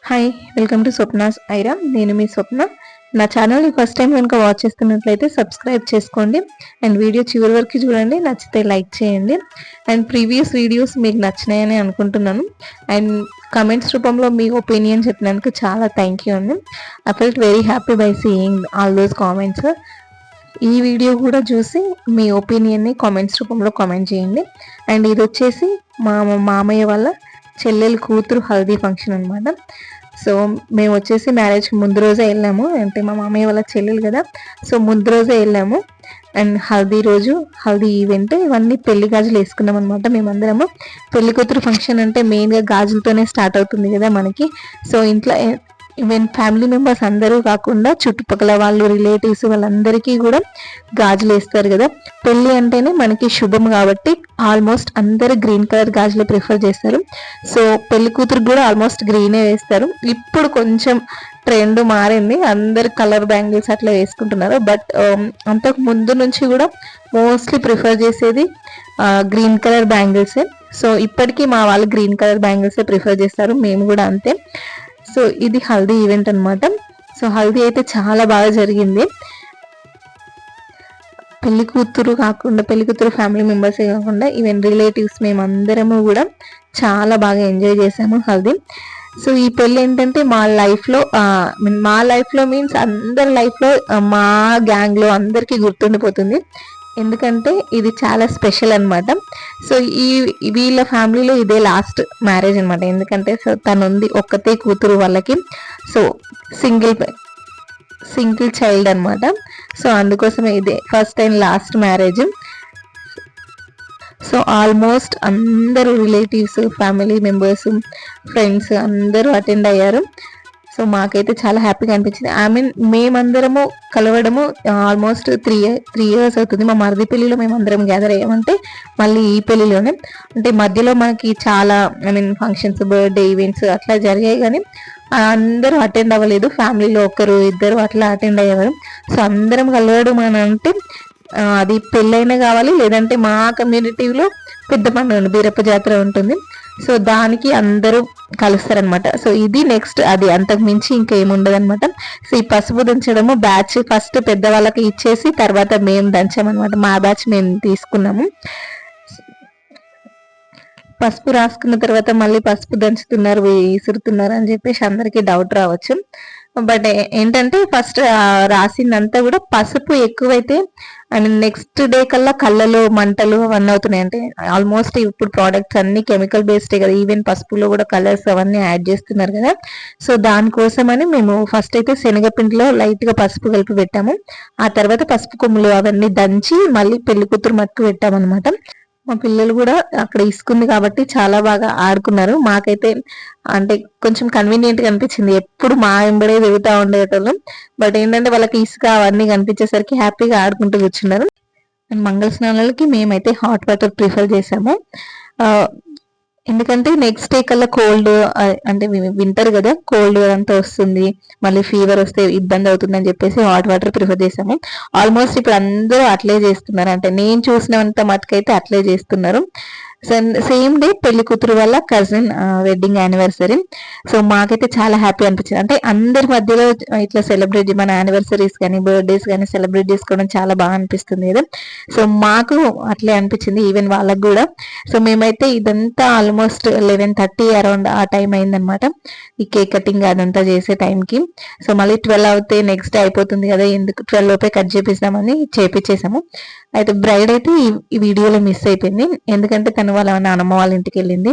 Hi, welcome to Swapna's Aira. నేను మీ స్వప్న. నా ఛానల్ని ఫస్ట్ టైం కనుక వాచ్ చేస్తున్నట్లయితే సబ్స్క్రైబ్ చేసుకోండి అండ్ వీడియో చివరి వరకు చూడండి. నచ్చితే లైక్ చేయండి అండ్ ప్రీవియస్ వీడియోస్ మీకు నచ్చినాయని అనుకుంటున్నాను. అండ్ కమెంట్స్ రూపంలో మీ ఒపీనియన్ చెప్పినందుకు చాలా థ్యాంక్ యూ అండి. I felt very happy by seeing all those comments. ఈ వీడియో కూడా చూసి మీ ఒపీనియన్ని కామెంట్స్ రూపంలో కామెంట్ చేయండి. అండ్ ఇది వచ్చేసి మా మామయ్య వాళ్ళ చెల్లెలు కూతురు హల్దీ ఫంక్షన్ అనమాట. సో మేము వచ్చేసి మ్యారేజ్ ముందు రోజే వెళ్ళాము, అంటే మా మామయ్య వాళ్ళ చెల్లెలు కదా, సో ముందు రోజే వెళ్ళాము. అండ్ హల్దీ రోజు హల్దీ ఈవెంట్ ఇవన్నీ పెళ్లి గాజులు వేసుకున్నాం అనమాట. మేమందరము పెళ్లి కూతురు ఫంక్షన్ అంటే మెయిన్గా గాజులతోనే స్టార్ట్ అవుతుంది కదా మనకి. సో ఇంట్లో ఈవెన్ ఫ్యామిలీ మెంబర్స్ అందరూ కాకుండా చుట్టుపక్కల వాళ్ళు రిలేటివ్స్ వాళ్ళందరికీ కూడా గాజులు వేస్తారు కదా. పెళ్ళి అంటేనే మనకి శుభం కాబట్టి ఆల్మోస్ట్ అందరూ గ్రీన్ కలర్ గాజులు ప్రిఫర్ చేస్తారు. సో పెళ్లి కూతురు కూడా ఆల్మోస్ట్ గ్రీనే వేస్తారు. ఇప్పుడు కొంచెం ట్రెండ్ మారింది, అందరు కలర్ బ్యాంగిల్స్ అట్లా వేసుకుంటున్నారు. బట్ అంతకు ముందు నుంచి కూడా మోస్ట్లీ ప్రిఫర్ చేసేది గ్రీన్ కలర్ బ్యాంగిల్సే. సో ఇప్పటికీ మా వాళ్ళు గ్రీన్ కలర్ బ్యాంగిల్సే ప్రిఫర్ చేస్తారు, మేము కూడా అంతే. సో ఇది హల్దీ ఈవెంట్ అనమాట. సో హల్దీ అయితే చాలా బాగా జరిగింది. పెళ్లి కూతురు ఫ్యామిలీ మెంబర్సే కాకుండా ఈవెన్ రిలేటివ్స్ మేమందరము కూడా చాలా బాగా ఎంజాయ్ చేసాము హల్దీ. సో ఈ పెళ్ళి ఏంటంటే మా లైఫ్లో మీన్స్ అందరి లైఫ్లో మా గ్యాంగ్లో అందరికీ గుర్తుండిపోతుంది. ఎందుకంటే ఇది చాలా స్పెషల్ అనమాట. సో వీళ్ళ ఫ్యామిలీలో ఇదే లాస్ట్ మ్యారేజ్ అనమాట. ఎందుకంటే సో తను ఉంది ఒక్కతే కూతురు వాళ్ళకి. సో సింగిల్ చైల్డ్ అనమాట. సో అందుకోసమే ఇదే first and last marriage. So almost అందరూ రిలేటివ్స్, ఫ్యామిలీ మెంబర్స్, ఫ్రెండ్స్ అందరూ అటెండ్ అయ్యారు. సో మాకైతే చాలా హ్యాపీగా అనిపించింది. మేమందరము కలవడము ఆల్మోస్ట్ త్రీ ఇయర్స్ అవుతుంది. మా మరిది పెళ్లిలో మేమందరం గ్యాదర్ అయ్యామంటే మళ్ళీ ఈ పెళ్లిలోనే. అంటే మధ్యలో మనకి చాలా ఫంక్షన్స్, బర్త్డే ఈవెంట్స్ అట్లా జరిగాయి, కానీ అందరూ అటెండ్ అవ్వలేదు. ఫ్యామిలీలో ఒకరు ఇద్దరు అట్లా అటెండ్ అయ్యేవారు. సో అందరం కలవడం అని అంటే అది పెళ్ళైనా కావాలి, లేదంటే మా కమ్యూనిటీలో పెద్ద పండుగ బీరప్ప జాతర ఉంటుంది. సో దానికి అందరూ కలుస్తారనమాట. సో ఇది నెక్స్ట్, అది అంతకు మించి ఇంకా ఏముండదు అనమాట. సో ఈ పసుపు దంచడము బ్యాచ్ ఫస్ట్ పెద్దవాళ్ళకి ఇచ్చేసి తర్వాత మేము దంచామన్నమాట. మా బ్యాచ్ మేము తీసుకున్నాము. పసుపు రాసుకున్న తర్వాత మళ్ళీ పసుపు దంచుతున్నారు, విసురుతున్నారు అని చెప్పేసి అందరికీ డౌట్ రావచ్చు. బట్ ఏంటంటే ఫస్ట్ రాసిందంతా కూడా పసుపు ఎక్కువైతే నెక్స్ట్ డే కల్లా కళ్ళలో మంటలు అవన్నీ అవుతున్నాయి. అంటే ఆల్మోస్ట్ ఇప్పుడు ప్రోడక్ట్స్ అన్ని కెమికల్ బేస్డే కదా, ఈవెన్ పసుపులో కూడా కలర్స్ అవన్నీ యాడ్ చేస్తున్నారు కదా. సో దానికోసమని మేము ఫస్ట్ అయితే శనగపిండిలో లైట్ గా పసుపు కలిపి పెట్టాము. ఆ తర్వాత పసుపు కొమ్ములు అవన్నీ దంచి మళ్ళీ పెళ్లి కూతురు మట్టుకు పెట్టామన్నమాట. మా పిల్లలు కూడా అక్కడ ఇసుకుంది కాబట్టి చాలా బాగా ఆడుకున్నారు. మాకైతే అంటే కొంచెం కన్వీనియంట్ గా అనిపించింది, ఎప్పుడు మా వెంబడే తిరుగుతూ ఉండేటోళ్ళం. బట్ ఏంటంటే వాళ్ళకి ఇసుక అవన్నీ కనిపించేసరికి హ్యాపీగా ఆడుకుంటూ కూర్చున్నారు. మంగళ స్నానాలకి మేమైతే హాట్ వాటర్ ప్రిఫర్ చేసాము. ఎందుకంటే నెక్స్ట్ డే కల్లా కోల్డ్, అంటే వింటర్ కదా, కోల్డ్ అంతా వస్తుంది, మళ్ళీ ఫీవర్ వస్తే ఇబ్బంది అవుతుంది అని చెప్పేసి హాట్ వాటర్ ప్రిఫర్ చేసాము. ఆల్మోస్ట్ ఇప్పుడు అందరూ అట్లే చేస్తున్నారు, అంటే నేను చూసినంత మటుకైతే అట్లే చేస్తున్నారు. సేమ్ డే పెళ్లి కూతురు వల్ల కజిన్ వెడ్డింగ్ యానివర్సరీ. సో మాకైతే చాలా హ్యాపీ అనిపించింది. అంటే అందరి మధ్యలో ఇట్లా సెలబ్రేట్, మన యానివర్సరీస్ కానీ బర్త్డేస్ కానీ సెలబ్రేట్ చేసుకోవడం చాలా బాగా అనిపిస్తుంది కదా. సో మాకు అట్లే అనిపించింది, ఈవెన్ వాళ్ళకు కూడా. సో మేమైతే ఇదంతా ఆల్మోస్ట్ 11:30 అరౌండ్ ఆ టైం అయిందనమాట, ఈ కేక్ కటింగ్ అదంతా చేసే టైంకి. సో మళ్ళీ 12 అవుతే నెక్స్ట్ డే అయిపోతుంది కదా, ఎందుకు 12 లోపే కట్ చేపిస్తామని చేపించేసాము. అయితే బ్రైడ్ అయితే ఈ వీడియోలో మిస్ అయిపోయింది, ఎందుకంటే తను వాళ్ళ నాన్నమ్మ వాళ్ళ ఇంటికి వెళ్ళింది,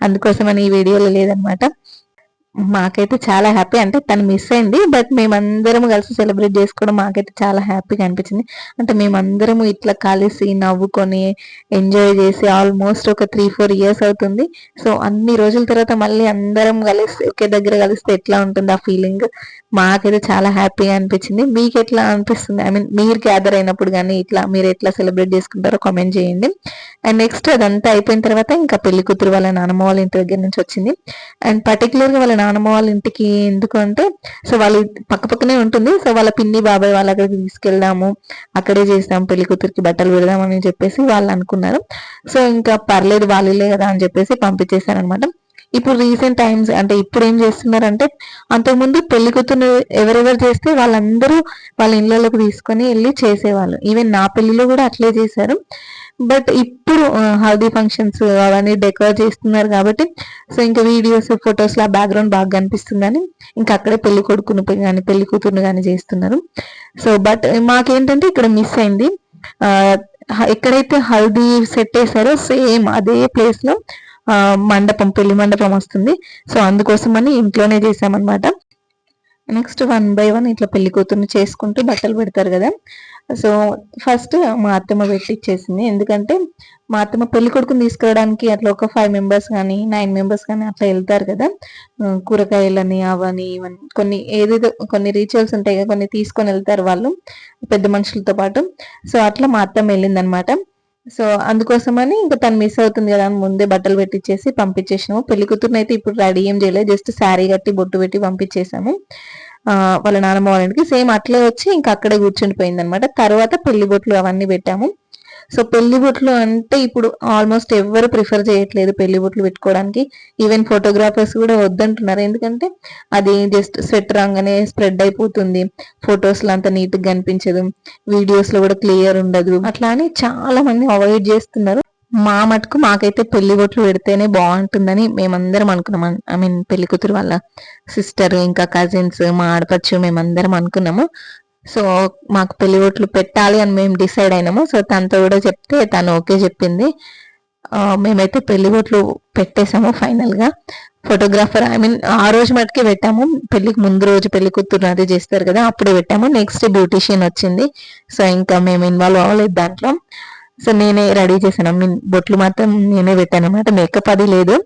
అందుకోసమని ఈ వీడియోలో లేదనమాట. మాకైతే చాలా హ్యాపీ, అంటే తను మిస్ అయింది, బట్ మేమందరం కలిసి సెలబ్రేట్ చేసుకోవడం మాకైతే చాలా హ్యాపీగా అనిపించింది. అంటే మేమందరము ఇట్లా కలిసి నవ్వుకొని ఎంజాయ్ చేసి ఆల్మోస్ట్ ఒక 3-4 ఇయర్స్ అవుతుంది. సో అన్ని రోజుల తర్వాత మళ్ళీ అందరం కలిసి ఒకే దగ్గర కలిస్తే ఎట్లా ఉంటుంది ఆ ఫీలింగ్, మాకైతే చాలా హ్యాపీగా అనిపించింది. మీకు ఎట్లా అనిపిస్తుంది, మీరు గ్యాదర్ అయినప్పుడు కానీ ఇట్లా మీరు ఎట్లా సెలబ్రేట్ చేసుకుంటారో కామెంట్ చేయండి. అండ్ నెక్స్ట్ అదంతా అయిపోయిన తర్వాత ఇంకా పెళ్లి కూతురు వాళ్ళ నాన్నమ్మ వాళ్ళ ఇంటి దగ్గర నుంచి వచ్చింది. అండ్ పర్టికులర్గా వాళ్ళ నానమ్మ వాళ్ళ ఇంటికి ఎందుకు అంటే, సో వాళ్ళు పక్కనే ఉంటుంది. సో వాళ్ళ పిన్ని బాబాయ్ వాళ్ళ దగ్గరికి తీసుకెళ్దాము, అక్కడే చేస్తాం, పెళ్లి కూతురికి బట్టలు పెడదాం అని చెప్పేసి వాళ్ళు అనుకున్నారు. సో ఇంకా పర్లేదు వాళ్ళే కదా అని చెప్పేసి పంపించేశారనమాట. ఇప్పుడు రీసెంట్ టైమ్స్ అంటే ఇప్పుడు ఏం చేస్తున్నారంటే, అంతకుముందు పెళ్లి కూతురు ఎవరెవరు చేస్తే వాళ్ళందరూ వాళ్ళ ఇళ్ళలోకి తీసుకొని వెళ్ళి చేసేవాళ్ళు. ఈవెన్ నా పెళ్లిలో కూడా అట్లే చేశారు. బట్ ఇప్పుడు హల్దీ ఫంక్షన్స్ అవన్నీ డెకరేట్ చేస్తున్నారు కాబట్టి, సో ఇంకా వీడియోస్ ఫొటోస్ లా బ్యాక్గ్రౌండ్ బాగా కనిపిస్తుందని ఇంకా అక్కడే పెళ్లి కొడుకును కానీ పెళ్లి కూతురును కానీ చేస్తున్నారు. సో బట్ మాకేంటంటే ఇక్కడ మిస్ అయింది. ఎక్కడైతే హల్దీ సెట్ వేసారో సేమ్ అదే ప్లేస్ లో మండపం, పెళ్లి మండపం వస్తుంది. సో అందుకోసమని ఇంట్లోనే చేసామన్నమాట. నెక్స్ట్ 1 by 1 ఇట్లా పెళ్లి కూతుర్ని చేసుకుంటూ బట్టలు పెడతారు కదా. సో ఫస్ట్ మా అత్తమ్మ పెట్టిచ్చేసింది. ఎందుకంటే మా అత్తమ్మ పెళ్లి కొడుకుని తీసుకురావడానికి అట్లా ఒక 5 members కానీ 9 members కానీ అట్లా వెళ్తారు కదా. కూరగాయలని అవని ఇవన్నీ కొన్ని ఏదేదో కొన్ని రిచువల్స్ ఉంటాయి కదా, కొన్ని తీసుకొని వెళ్తారు వాళ్ళు పెద్ద మనుషులతో పాటు. సో అట్లా మా అత్తమ్మ వెళ్ళిందనమాట. సో అందుకోసమని ఇంకా తను మిస్ అవుతుంది కదా అని ముందే బట్టలు పెట్టించేసి పంపించేసాము. పెళ్లి కూతురుని అయితే ఇప్పుడు రెడీ ఏం చేయలేదు, జస్ట్ శారీ కట్టి బొట్టు పెట్టి పంపించేసాము వాళ్ళ నాన్నమ్మ వాళ్ళ ఇంటికి. సేమ్ అట్లే వచ్చి ఇంకా అక్కడే కూర్చుండిపోయింది అనమాట. తర్వాత పెళ్లి బొట్లు అవన్నీ పెట్టాము. సో పెళ్లి బొట్లు అంటే ఇప్పుడు ఆల్మోస్ట్ ఎవరు ప్రిఫర్ చేయట్లేదు పెళ్లి బొట్లు పెట్టుకోవడానికి. ఈవెన్ ఫోటోగ్రాఫర్స్ కూడా వద్దంటున్నారు. ఎందుకంటే అది జస్ట్ స్వెట్ రాగానే స్ప్రెడ్ అయిపోతుంది, ఫొటోస్ లో అంత నీట్ గా కనిపించదు, వీడియోస్ లో కూడా క్లియర్ ఉండదు, అట్లా అని చాలా మంది అవాయిడ్ చేస్తున్నారు. మా మటుకు మాకైతే పెళ్లి బొట్లు పెడితేనే బాగుంటుందని మేమందరం అనుకున్నాం. ఐ మీన్ పెళ్లి కూతురు వాళ్ళ సిస్టర్, ఇంకా కజిన్స్, మా ఆడపచ్చు, మేమందరం అనుకున్నాము. సో మాకు పెళ్లి బొట్లు పెట్టాలి అని మేము డిసైడ్ అయినాము. సో తనతో కూడా చెప్తే తను ఓకే చెప్పింది. మేమైతే పెళ్లి బొట్లు పెట్టేసాము ఫైనల్ గా. ఫోటోగ్రాఫర్ ఐ మీన్ ఆ రోజు మటుకే పెట్టాము, పెళ్లికి ముందు రోజు పెళ్లి కూతురు అది చేస్తారు కదా అప్పుడే పెట్టాము. నెక్స్ట్ బ్యూటీషియన్ వచ్చింది. సో ఇంకా మేము ఇన్వాల్వ్ అవ్వలేదు దాంట్లో. సో నేనే రెడీ చేశాను, మీన్ బొట్లు మాత్రం నేనే పెట్టాను అనమాట. మేకప్ అది లేదు,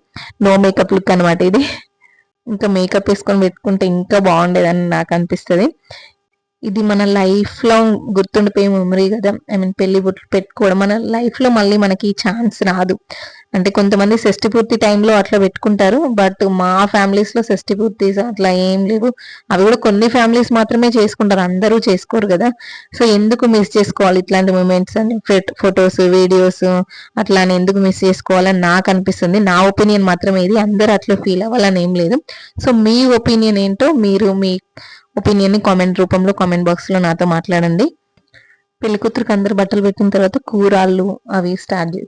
నో మేకప్ లుక్ అనమాట ఇది. ఇంకా మేకప్ వేసుకొని పెట్టుకుంటే ఇంకా బాగుండేదని నాకు అనిపిస్తుంది. ఇది మన లైఫ్ లో గుర్తుండిపోయే మెమరీ కదా. ఐ మీన్ పెళ్లి బొట్లు పెట్టుకోవడం మన లైఫ్ లో మళ్ళీ మనకి ఛాన్స్ రాదు. అంటే కొంతమంది షష్టి పూర్తి టైంలో అట్లా పెట్టుకుంటారు, బట్ మా ఫ్యామిలీస్ లో షష్టి పూర్తి అట్లా ఏం లేవు. అవి కూడా కొన్ని ఫ్యామిలీస్ మాత్రమే చేసుకుంటారు, అందరూ చేసుకోరు కదా. సో ఎందుకు మిస్ చేసుకోవాలి ఇట్లాంటి మూమెంట్స్ అని, ఫొటోస్ వీడియోస్ అట్లా అని ఎందుకు మిస్ చేసుకోవాలని నాకు అనిపిస్తుంది. నా ఒపీనియన్ మాత్రమే ఇది, అందరూ అట్లా ఫీల్ అవ్వాలని ఏం లేదు. సో మీ ఒపీనియన్ ఏంటో మీరు మీ ఒపీనియన్ ని కామెంట్ రూపంలో కామెంట్ బాక్స్ లో నాతో మాట్లాడండి. పెళ్లి కూతురికి అందరు బట్టలు పెట్టిన తర్వాత కూరాళ్ళు అవి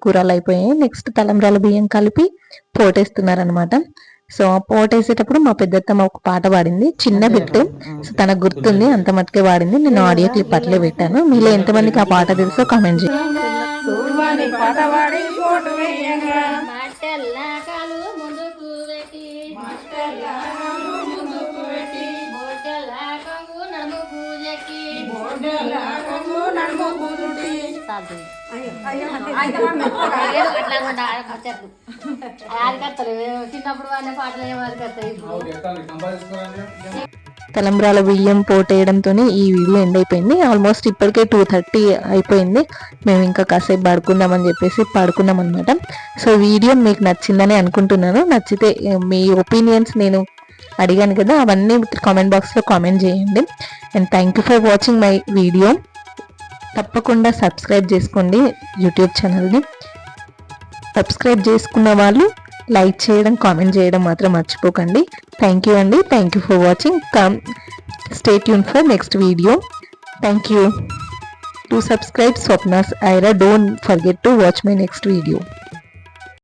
కూరాలు అయిపోయాయి. నెక్స్ట్ తలంబ్రాల బియ్యం కలిపి పోటేస్తున్నారు అనమాట. సో పోటేసేటప్పుడు మా పెద్దత్తమ్మ ఒక పాట పాడింది, చిన్న బిట్టు. సో తనకు గుర్తుంది, అంత మట్టుకే పాడింది. నేను ఆడియో క్లిప్ అట్లే పెట్టాను. మీలో ఎంతమందికి ఆ పాట తెలుసో కామెంట్ చేయండి. తలంబ్రాల బియ్యం పోటేయడంతో ఈ వీడియో ఎండ్ అయిపోయింది. ఆల్మోస్ట్ ఇప్పటికే 2:30 అయిపోయింది. మేము ఇంకా కాసేపు పడుకుందామని చెప్పేసి పడుకున్నాం అనమాట. సో వీడియో మీకు నచ్చిందని అనుకుంటున్నాను. నచ్చితే మీ ఒపీనియన్స్ నేను అడిగాను కదా, అవన్నీ కామెంట్ బాక్స్లో కామెంట్ చేయండి. And thank you for watching my video. తప్పకుండా సబ్స్క్రైబ్ చేసుకోండి యూట్యూబ్ ఛానల్ని. సబ్స్క్రైబ్ చేసుకున్న వాళ్ళు లైక్ చేయడం, కామెంట్ చేయడం మాత్రం మర్చిపోకండి. థ్యాంక్ యూ అండి. Thank you for watching. Stay tune for next video. Thank you. To subscribe Swapna's Aira. Don't forget to watch my next video.